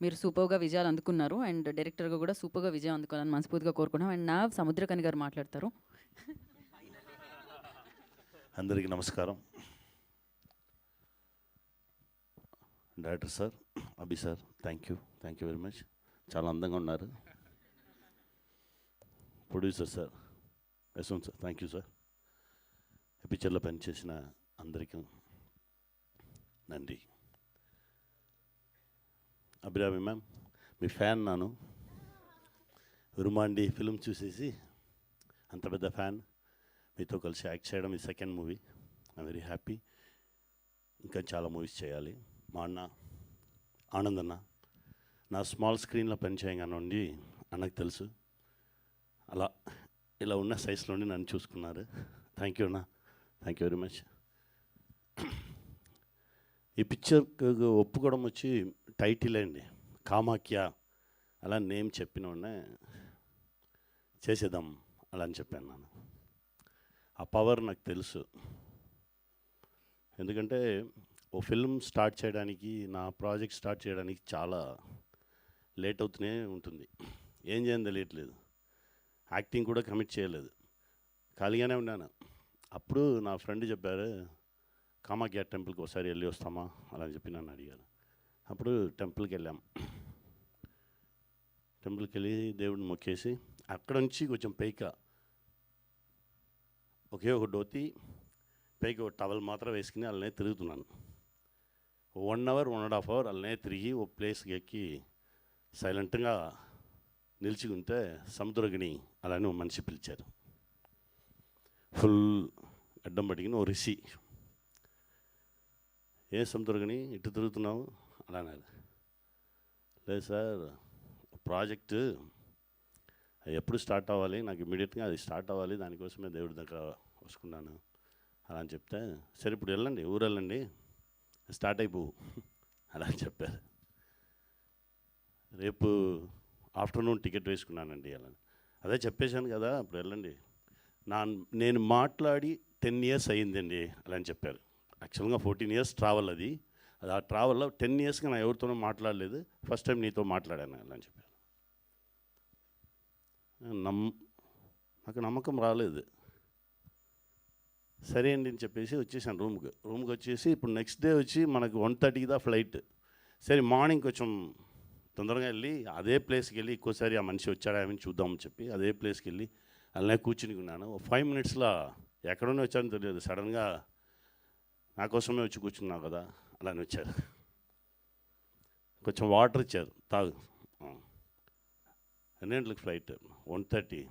మీరు సూపర్గా విజయాలు అందుకున్నారు అండ్ డైరెక్టర్గా కూడా సూపర్గా విజయం అందుకోవాలని మనస్ఫూర్తిగా కోరుకున్నాం. అండ్ నా సముద్రకని గారు మాట్లాడతారు. అందరికీ నమస్కారం. Director sir, Abhi sir, thank you very much. చాలా అందంగా ఉన్నారు. Producer sir, Yashwant sir, thank you sir. ఈ పిక్చర్లో పనిచేసిన అందరికీ నంది. అభిరామి మ్యామ్, మీ ఫ్యాన్ నాను. ఉరుమాండి ఫిల్మ్ చూసేసి అంత పెద్ద ఫ్యాన్. మీతో కలిసి యాక్ట్ చేయడం ఈ second movie. I'm very happy. ఇంకా చాలా మూవీస్ చేయాలి. మా అన్న ఆనంద్ అన్న నా స్మాల్ స్క్రీన్లో పనిచేయగానండి అన్నకు తెలుసు. అలా ఇలా ఉన్న సైజులోనే నన్ను చూసుకున్నారు. థ్యాంక్ యూ అన్న, థ్యాంక్ యూ వెరీ మచ్. ఈ పిక్చర్కి ఒప్పుకోవడం వచ్చి టైటిల్ అండి, కామాఖ్య. అలా నేమ్ చెప్పిన వెంటనే చేసేద్దాం అలా అని చెప్పాను నేను. ఆ పవర్ నాకు తెలుసు. ఎందుకంటే ఓ ఫిల్మ్ స్టార్ట్ చేయడానికి, నా ప్రాజెక్ట్ స్టార్ట్ చేయడానికి చాలా లేట్ అవుతూనే ఉంటుంది. ఏం చేయని తెలియట్లేదు. యాక్టింగ్ కూడా కమిట్ చేయలేదు, ఖాళీగానే ఉన్నాను. అప్పుడు నా ఫ్రెండ్ చెప్పారు, కామాఖ్య టెంపుల్కి ఒకసారి వెళ్ళి వస్తామా అలా అని చెప్పి నన్ను అడిగారు. అప్పుడు టెంపుల్కి వెళ్ళాం. టెంపుల్కి వెళ్ళి దేవుడిని మొక్కేసి అక్కడ నుంచి కొంచెం పైక ఒకే ఒక ధోతి, పైకి ఒక టవల్ మాత్రం వేసుకుని అలానే తిరుగుతున్నాను. 1 అవర్ 1.5 అవర్ అలానే తిరిగి ఒక ప్లేస్కి ఎక్కి సైలెంట్గా నిలిచి ఉంటే సముద్రగిని అలానే ఒక మనిషి పిలిచారు. ఫుల్ అడ్డం పడిగిన ఓ రిషి. ఏ సముద్రగిని ఇటు తిరుగుతున్నావు అలా అన్నారు. లేదు సార్, ప్రాజెక్టు ఎప్పుడు స్టార్ట్ అవ్వాలి, నాకు ఇమీడియట్గా అది స్టార్ట్ అవ్వాలి, దానికోసమే దేవుడి దగ్గర వస్తున్నాను అలా అని చెప్తే, సరే ఇప్పుడు వెళ్ళండి, ఊరు వెళ్ళండి, స్టార్ట్ అయిపోవు అలా అని చెప్పారు. రేపు ఆఫ్టర్నూన్ టికెట్ వేసుకున్నానండి అలా. అదే చెప్పేశాను కదా, ఇప్పుడు వెళ్ళండి. నేను మాట్లాడి 10 years అయ్యిందండి అలా అని చెప్పారు. యాక్చువల్గా 14 years ట్రావెల్ అది. ఆ ట్రావెల్లో 10 yearsగా నేను ఎవరితోనూ మాట్లాడలేదు, ఫస్ట్ టైం నీతో మాట్లాడాను అలా అని చెప్పారు. నాకు నమ్మకం రాలేదు. సరే అండి అని చెప్పేసి వచ్చేసాను రూమ్కి వచ్చేసి, ఇప్పుడు నెక్స్ట్ డే వచ్చి మనకు 1:30కి దా ఫ్లైట్. సరే మార్నింగ్ కొంచెం తొందరగా వెళ్ళి అదే ప్లేస్కి వెళ్ళి ఇంకోసారి ఆ మనిషి వచ్చాడా ఏమని చూద్దామని చెప్పి అదే ప్లేస్కి వెళ్ళి అలానే కూర్చుని ఉన్నాను. 5 minutesలో ఎక్కడనే వచ్చానో తెలియదు, సడన్గా నా కోసమే వచ్చి కూర్చున్నావు కదా అలానే వచ్చారు. కొంచెం వాటర్ ఇచ్చారు, తాగు. ఎన్ని గంటలకు ఫ్లైట్? 1:30.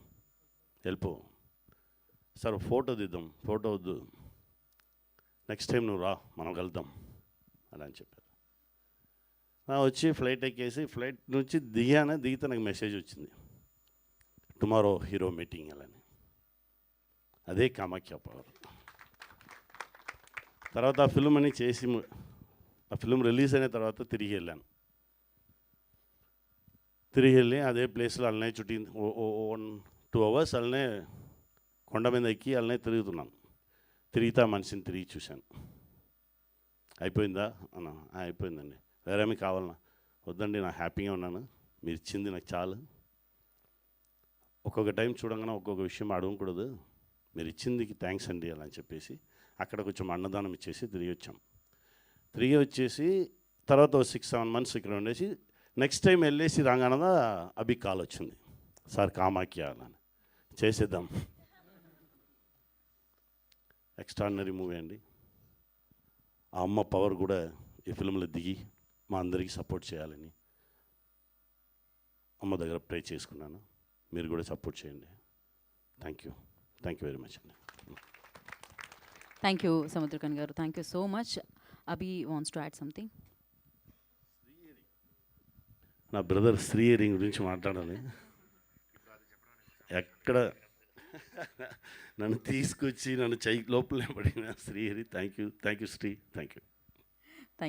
వెళ్ళిపో సార్, ఫోటో తీద్దాం. ఫోటో వద్దు, నెక్స్ట్ టైం నువ్వు రా, మనం వెళ్దాం అలా అని చెప్పారు. వచ్చి ఫ్లైట్ ఎక్కేసి ఫ్లైట్ నుంచి దిగితే నాకు మెసేజ్ వచ్చింది, టుమారో హీరో మీటింగ్ అలాని. అదే కామాఖ్య పవర్. తర్వాత ఆ ఫిల్మ్ అని చేసి, ఆ ఫిల్మ్ రిలీజ్ అయిన తర్వాత తిరిగి వెళ్ళాను. తిరిగి వెళ్ళి అదే ప్లేస్లో అలానే చుట్టి 1-2 hours అలానే కొండ మీద ఎక్కి అలానే తిరుగుతున్నాను. తిరిగితే ఆ మనిషిని తిరిగి చూశాను. అయిపోయిందా అన్నా? అయిపోయిందండి. వేరేమీ కావాలన్నా? వద్దండి, నాకు హ్యాపీగా ఉన్నాను, మీరు ఇచ్చింది నాకు చాలు. ఒక్కొక్క టైం చూడంగానే ఒక్కొక్క విషయం అడగకూడదు, మీరు ఇచ్చిందికి థ్యాంక్స్ అండి అలా అని చెప్పేసి అక్కడ కొంచెం అన్నదానం ఇచ్చేసి తిరిగి వచ్చేసి తర్వాత 6-7 months ఇక్కడ ఉండేసి నెక్స్ట్ టైం వెళ్ళేసి రాగానే అభి కాల్ వచ్చింది, సార్ కామాఖ్య అని చేసేద్దాం. ఎక్స్ట్రాడినరీ మూవీ అండి. ఆ అమ్మ పవర్ కూడా ఈ ఫిల్మ్లో దిగి మా అందరికీ సపోర్ట్ చేయాలని అమ్మ దగ్గర ప్రే చేసుకున్నాను. మీరు కూడా సపోర్ట్ చేయండి. థ్యాంక్ యూ వెరీ మచ్ అండి. Thank you Samuthirakani garu, thank you so much. Abhi wants to add something. నా బ్రదర్ శ్రీహరి గురించి మాట్లాడాలి. ఎక్కడ నన్ను తీసుకొచ్చి నన్ను లోపలే పడిన Srihari, thank you Sri, thank you.